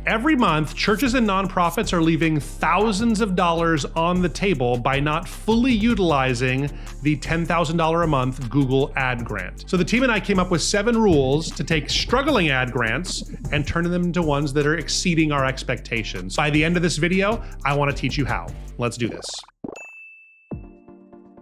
Every month, churches and nonprofits are leaving thousands of dollars on the table by not fully utilizing the $10,000 a month Google ad grant. So the team and I came up with 7 rules to take struggling ad grants and turn them into ones that are exceeding our expectations. By the end of this video, I want to teach you how. Let's do this.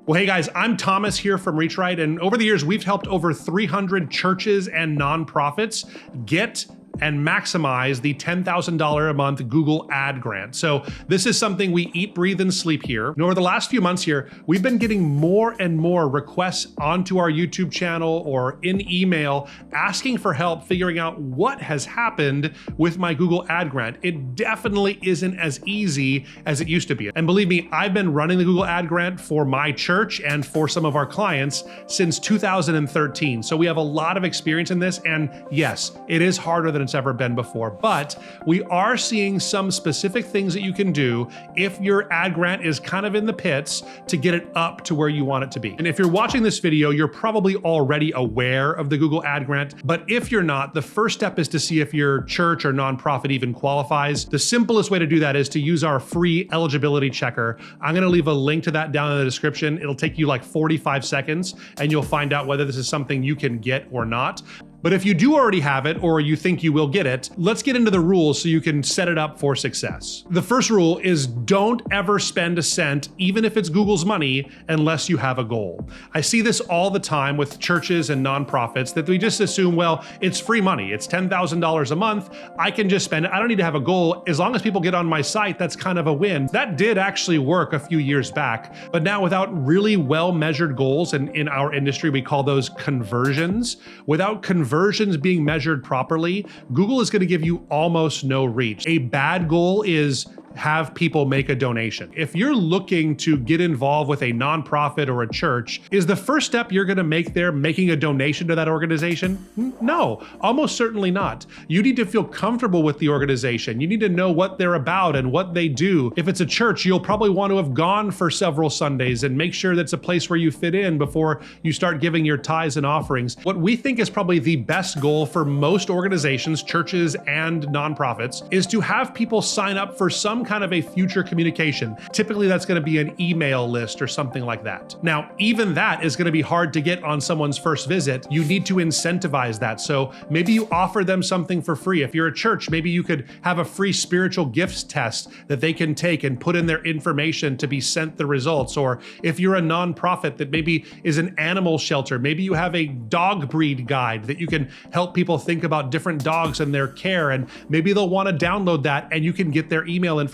Well, hey guys, I'm Thomas here from ReachRight, and over the years, we've helped over 300 churches and nonprofits get and maximize the $10,000 a month Google ad grant. So this is something we eat, breathe, and sleep here. And over the last few months here, we've been getting more and more requests onto our YouTube channel or in email asking for help figuring out what has happened with my Google ad grant. It definitely isn't as easy as it used to be. And believe me, I've been running the Google ad grant for my church and for some of our clients since 2013. So we have a lot of experience in this. And yes, it is harder than it's ever been before, but we are seeing some specific things that you can do if your ad grant is kind of in the pits to get it up to where you want it to be. And if you're watching this video, you're probably already aware of the Google ad grant, but if you're not, the first step is to see if your church or nonprofit even qualifies. The simplest way to do that is to use our free eligibility checker. I'm gonna leave a link to that down in the description. It'll take you like 45 seconds and you'll find out whether this is something you can get or not. But if you do already have it, or you think you will get it, let's get into the rules so you can set it up for success. The first rule is don't ever spend a cent, even if it's Google's money, unless you have a goal. I see this all the time with churches and nonprofits that we just assume, well, it's free money. It's $10,000 a month. I can just spend it. I don't need to have a goal. As long as people get on my site, that's kind of a win. That did actually work a few years back, but now without really well-measured goals, and in our industry, we call those conversions, without conversions being measured properly, Google is going to give you almost no reach. A bad goal is have people make a donation. If you're looking to get involved with a nonprofit or a church, is the first step you're gonna make there making a donation to that organization? No, almost certainly not. You need to feel comfortable with the organization. You need to know what they're about and what they do. If it's a church, you'll probably want to have gone for several Sundays and make sure that's a place where you fit in before you start giving your tithes and offerings. What we think is probably the best goal for most organizations, churches and nonprofits, is to have people sign up for some kind of a future communication. Typically that's going to be an email list or something like that. Now, even that is going to be hard to get on someone's first visit. You need to incentivize that. So maybe you offer them something for free. If you're a church, maybe you could have a free spiritual gifts test that they can take and put in their information to be sent the results. Or if you're a nonprofit that maybe is an animal shelter, maybe you have a dog breed guide that you can help people think about different dogs and their care. And maybe they'll want to download that and you can get their email information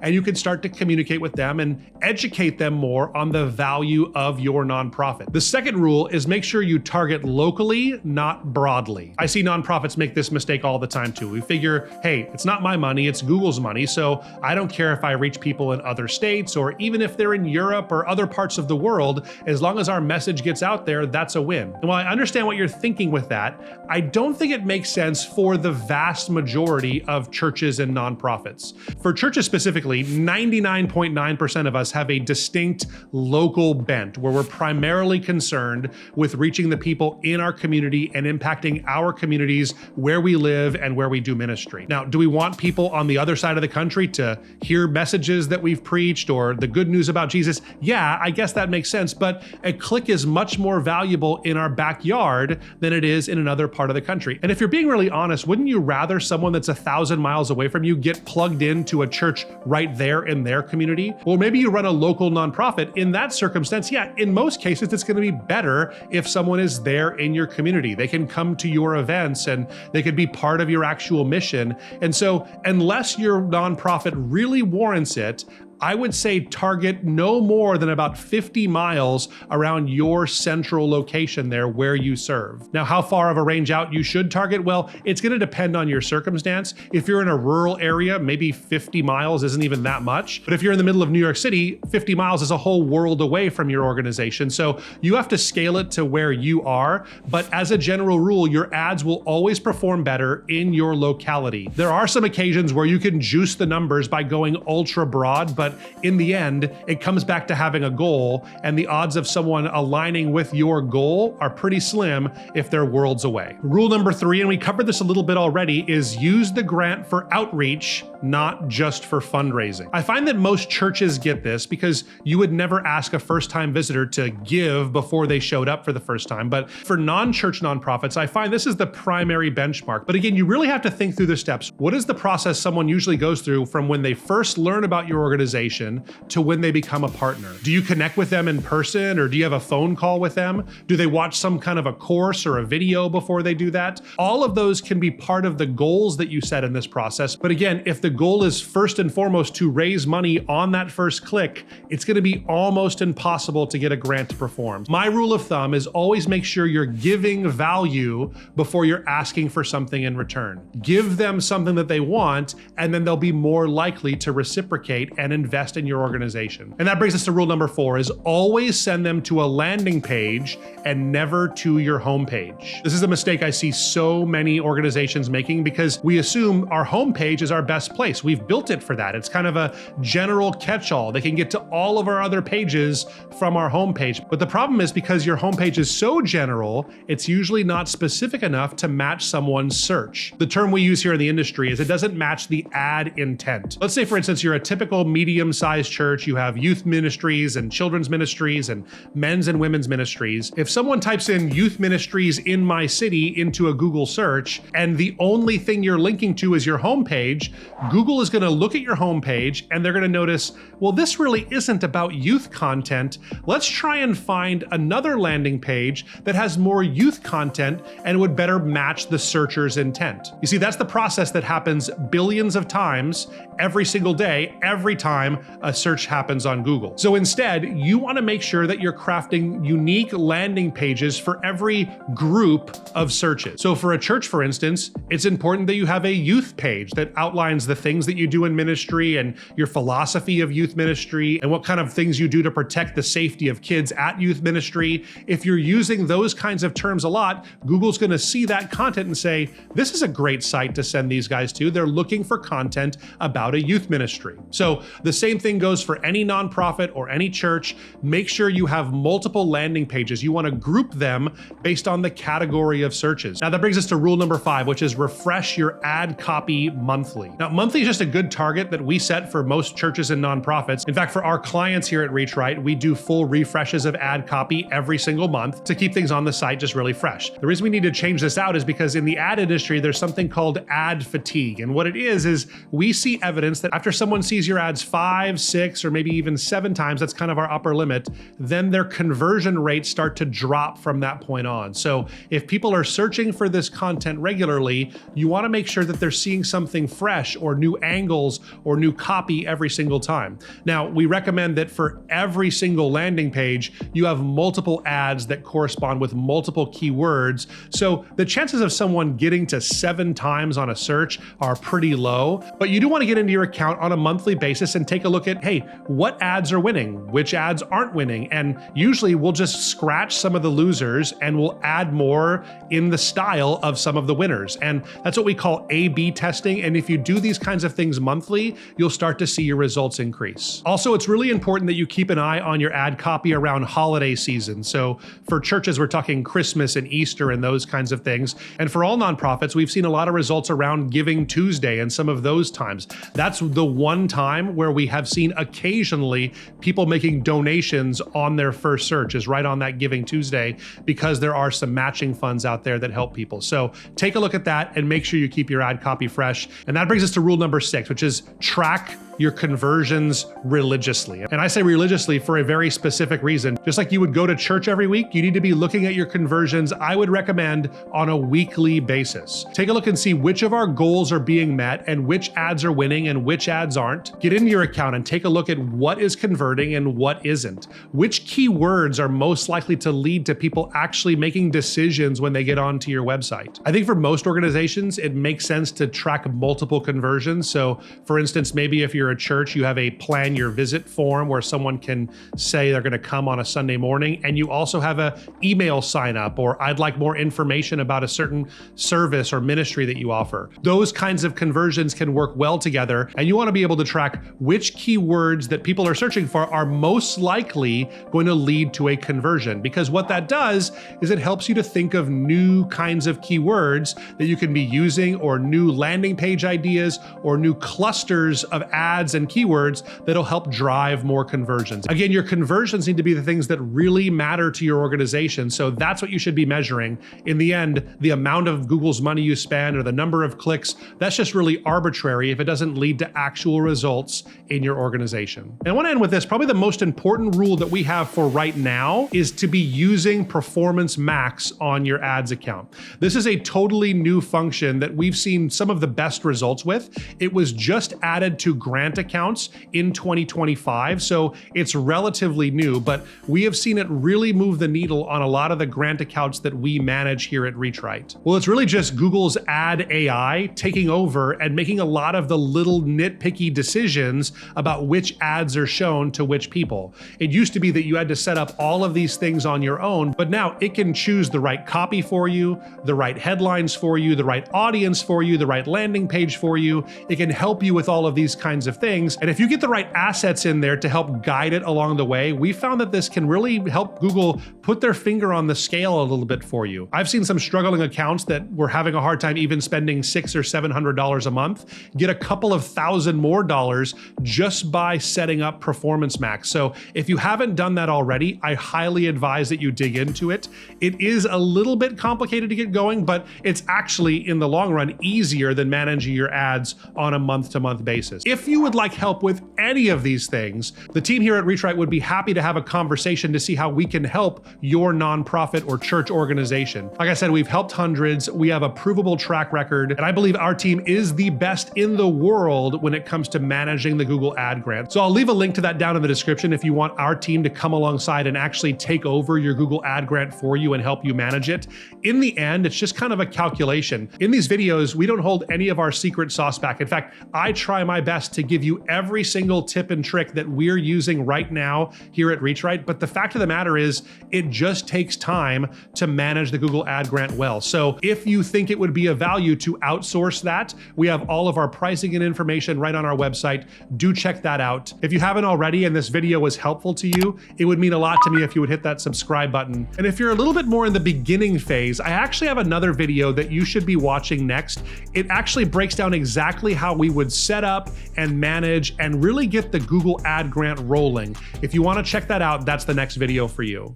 and you can start to communicate with them and educate them more on the value of your nonprofit. The second rule is make sure you target locally, not broadly. I see nonprofits make this mistake all the time too. We figure, hey, it's not my money, it's Google's money, so I don't care if I reach people in other states or even if they're in Europe or other parts of the world, as long as our message gets out there, that's a win. And while I understand what you're thinking with that, I don't think it makes sense for the vast majority of churches and nonprofits. For churches specifically, 99.9% of us have a distinct local bent where we're primarily concerned with reaching the people in our community and impacting our communities where we live and where we do ministry. Now, do we want people on the other side of the country to hear messages that we've preached or the good news about Jesus? Yeah, I guess that makes sense, but a click is much more valuable in our backyard than it is in another part of the country. And if you're being really honest, wouldn't you rather someone that's 1,000 miles away from you get plugged into a church right there in their community? Or maybe you run a local nonprofit. In that circumstance, yeah, in most cases, it's going to be better if someone is there in your community. They can come to your events and they could be part of your actual mission. And so unless your nonprofit really warrants it, I would say target no more than about 50 miles around your central location there where you serve. Now, how far of a range out you should target? Well, it's going to depend on your circumstance. If you're in a rural area, maybe 50 miles isn't even that much. But if you're in the middle of New York City, 50 miles is a whole world away from your organization. So you have to scale it to where you are. But as a general rule, your ads will always perform better in your locality. There are some occasions where you can juice the numbers by going ultra broad, but but in the end, it comes back to having a goal, and the odds of someone aligning with your goal are pretty slim if they're worlds away. Rule number 3, and we covered this a little bit already, is use the grant for outreach, not just for fundraising. I find that most churches get this because you would never ask a first-time visitor to give before they showed up for the first time. But for non-church nonprofits, I find this is the primary benchmark. But again, you really have to think through the steps. What is the process someone usually goes through from when they first learn about your organization to when they become a partner? Do you connect with them in person, or do you have a phone call with them? Do they watch some kind of a course or a video before they do that? All of those can be part of the goals that you set in this process. But again, if the goal is first and foremost to raise money on that first click, it's going to be almost impossible to get a grant to perform. My rule of thumb is always make sure you're giving value before you're asking for something in return. Give them something that they want, and then they'll be more likely to reciprocate and invest in your organization. And that brings us to rule number 4, is always send them to a landing page and never to your homepage. This is a mistake I see so many organizations making because we assume our homepage is our best place. We've built it for that. It's kind of a general catch-all. They can get to all of our other pages from our homepage. But the problem is because your homepage is so general, it's usually not specific enough to match someone's search. The term we use here in the industry is it doesn't match the ad intent. Let's say, for instance, you're a typical medium-sized church. You have youth ministries and children's ministries and men's and women's ministries. If someone types in youth ministries in my city into a Google search, and the only thing you're linking to is your homepage, Google is going to look at your homepage and they're going to notice, well, this really isn't about youth content. Let's try and find another landing page that has more youth content and would better match the searcher's intent. You see, that's the process that happens billions of times every single day, every time a search happens on Google. So instead, you want to make sure that you're crafting unique landing pages for every group of searches. So for a church, for instance, it's important that you have a youth page that outlines the things that you do in ministry and your philosophy of youth ministry and what kind of things you do to protect the safety of kids at youth ministry. If you're using those kinds of terms a lot, Google's going to see that content and say, this is a great site to send these guys to. They're looking for content about a youth ministry. So the same thing goes for any nonprofit or any church. Make sure you have multiple landing pages. You want to group them based on the category of searches. Now that brings us to rule number 5, which is refresh your ad copy monthly. Now, monthly is just a good target that we set for most churches and nonprofits. In fact, for our clients here at Reach Right, we do full refreshes of ad copy every single month to keep things on the site just really fresh. The reason we need to change this out is because in the ad industry, there's something called ad fatigue. And what it is we see evidence that after someone sees your ads 5, 6, or maybe even 7 times, that's kind of our upper limit, then their conversion rates start to drop from that point on. So if people are searching for this content regularly, you want to make sure that they're seeing something fresh or new angles or new copy every single time. Now, we recommend that for every single landing page, you have multiple ads that correspond with multiple keywords. So the chances of someone getting to 7 times on a search are pretty low, but you do want to get into your account on a monthly basis and take a look at, hey, what ads are winning? Which ads aren't winning? And usually we'll just scratch some of the losers and we'll add more in the style of some of the winners. And that's what we call A/B testing. And if you do these kinds of things monthly, you'll start to see your results increase. Also, it's really important that you keep an eye on your ad copy around holiday season. So for churches, we're talking Christmas and Easter and those kinds of things. And for all nonprofits, we've seen a lot of results around Giving Tuesday and some of those times. That's the one time where we have seen occasionally people making donations on their first search is right on that Giving Tuesday, because there are some matching funds out there that help people. So take a look at that and make sure you keep your ad copy fresh. And that brings us to rule number 6, which is track your conversions religiously. And I say religiously for a very specific reason. Just like you would go to church every week, you need to be looking at your conversions, I would recommend, on a weekly basis. Take a look and see which of our goals are being met and which ads are winning and which ads aren't. Get into your account and take a look at what is converting and what isn't. Which keywords are most likely to lead to people actually making decisions when they get onto your website. I think for most organizations, it makes sense to track multiple conversions. So for instance, maybe if you're you're a church, you have a plan your visit form where someone can say they're going to come on a Sunday morning. And you also have a email sign up, or I'd like more information about a certain service or ministry that you offer. Those kinds of conversions can work well together. And you want to be able to track which keywords that people are searching for are most likely going to lead to a conversion. Because what that does is it helps you to think of new kinds of keywords that you can be using, or new landing page ideas, or new clusters of ads and keywords that'll help drive more conversions. Again, your conversions need to be the things that really matter to your organization. So that's what you should be measuring. In the end, the amount of Google's money you spend or the number of clicks, that's just really arbitrary if it doesn't lead to actual results in your organization. And I want to end with this. Probably the most important rule that we have for right now is to be using Performance Max on your ads account. This is a totally new function that we've seen some of the best results with. It was just added to grant accounts in 2025, so it's relatively new, but we have seen it really move the needle on a lot of the grant accounts that we manage here at ReachRight. Well, it's really just Google's ad AI taking over and making a lot of the little nitpicky decisions about which ads are shown to which people. It used to be that you had to set up all of these things on your own, but now it can choose the right copy for you, the right headlines for you, the right audience for you, the right landing page for you. It can help you with all of these kinds of things. And if you get the right assets in there to help guide it along the way, we found that this can really help Google put their finger on the scale a little bit for you. I've seen some struggling accounts that were having a hard time even spending $600 or $700 a month, get a couple of thousand more dollars just by setting up Performance Max. So if you haven't done that already, I highly advise that you dig into it. It is a little bit complicated to get going, but it's actually in the long run easier than managing your ads on a month-to-month basis. If you would like help with any of these things, the team here at ReachRight would be happy to have a conversation to see how we can help your nonprofit or church organization. Like I said, we've helped hundreds, we have a provable track record, and I believe our team is the best in the world when it comes to managing the Google Ad Grant. So I'll leave a link to that down in the description if you want our team to come alongside and actually take over your Google Ad Grant for you and help you manage it. In the end, it's just kind of a calculation. In these videos, we don't hold any of our secret sauce back. In fact, I try my best to give you every single tip and trick that we're using right now here at ReachRight. But the fact of the matter is, it just takes time to manage the Google Ad Grant well. So if you think it would be of value to outsource that, we have all of our pricing and information right on our website. Do check that out. If you haven't already and this video was helpful to you, it would mean a lot to me if you would hit that subscribe button. And if you're a little bit more in the beginning phase, I actually have another video that you should be watching next. It actually breaks down exactly how we would set up and manage and really get the Google Ad Grant rolling. If you want to check that out, that's the next video for you.